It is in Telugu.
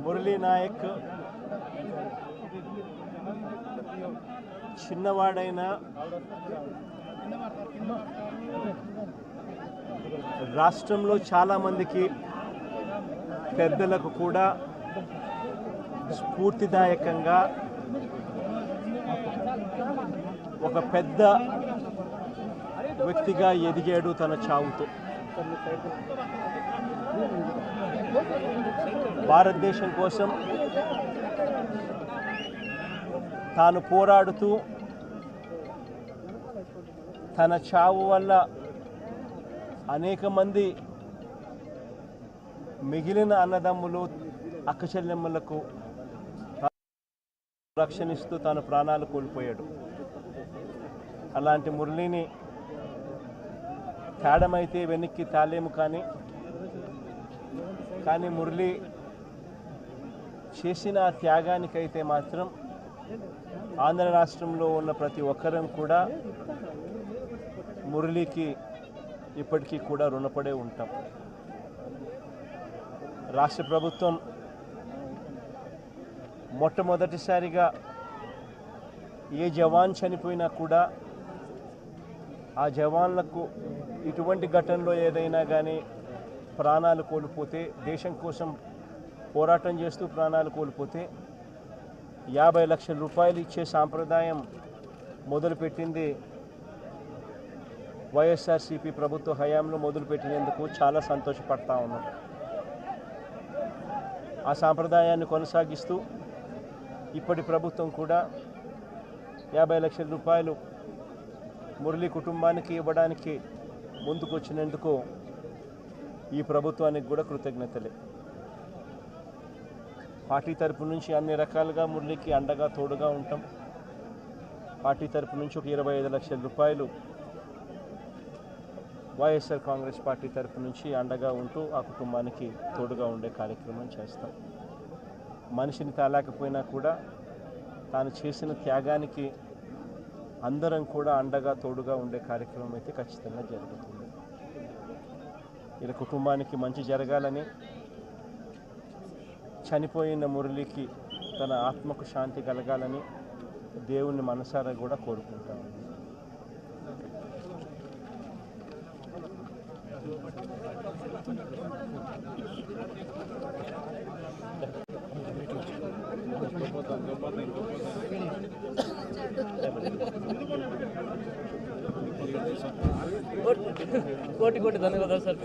మురళీ నాయక్ చిన్నవాడైన రాష్ట్రంలో చాలామందికి పెద్దలకు కూడా స్ఫూర్తిదాయకంగా ఒక పెద్ద వ్యక్తిగా ఎదిగాడు తన చావుతో. భారతదేశం కోసం తాను పోరాడుతూ తన చావు వల్ల అనేక మంది మిగిలిన అన్నదమ్ములు అక్కచెల్లెమ్మలకు రక్షణిస్తూ తన ప్రాణాలు కోల్పోయాడు. అలాంటి మురళిని తేడమైతే వెనక్కి తాలేము, కానీ మురళి చేసిన త్యాగానికైతే మాత్రం ఆంధ్ర రాష్ట్రంలో ఉన్న ప్రతి ఒక్కరం కూడా మురళికి ఇప్పటికీ కూడా రుణపడే ఉంటాం. రాష్ట్ర ప్రభుత్వం మొట్టమొదటిసారిగా ఏ జవాన్ చనిపోయినా కూడా ఆ జవాన్లకు ఇటువంటి ఘటనలో ఏదైనా కానీ ప్రాణాలు కోల్పోతే, దేశం కోసం పోరాటం చేస్తూ ప్రాణాలు కోల్పోతే 50 లక్షల రూపాయలు ఇచ్చే సాంప్రదాయం మొదలుపెట్టింది వైఎస్ఆర్సీపీ ప్రభుత్వ హయాంలో మొదలుపెట్టినందుకు చాలా సంతోషపడతా ఉన్నాం. ఆ సాంప్రదాయాన్ని కొనసాగిస్తూ ఇప్పటి ప్రభుత్వం కూడా 50 లక్షల రూపాయలు మురళి కుటుంబానికి ఇవ్వడానికి ముందుకొచ్చినందుకు ఈ ప్రభుత్వానికి కూడా కృతజ్ఞతలే. పార్టీ తరపు నుంచి అన్ని రకాలుగా మురళికి అండగా తోడుగా ఉంటాం. పార్టీ తరపు నుంచి ఒక 25 లక్షల రూపాయలు వైఎస్ఆర్ కాంగ్రెస్ పార్టీ తరపు నుంచి అండగా ఉంటూ ఆ కుటుంబానికి తోడుగా ఉండే కార్యక్రమం చేస్తాం. మనిషిని తాలేకపోయినా కూడా తాను చేసిన త్యాగానికి అందరం కూడా అండగా తోడుగా ఉండే కార్యక్రమం అయితే ఖచ్చితంగా జరుగుతుంది. ఇలా కుటుంబానికి మంచి జరగాలని, చనిపోయిన మురళికి తన ఆత్మకు శాంతి కలగాలని దేవుణ్ణి మనసారా కూడా కోరుకుంటాను. కోటి ధన్యవాదాలు సార్.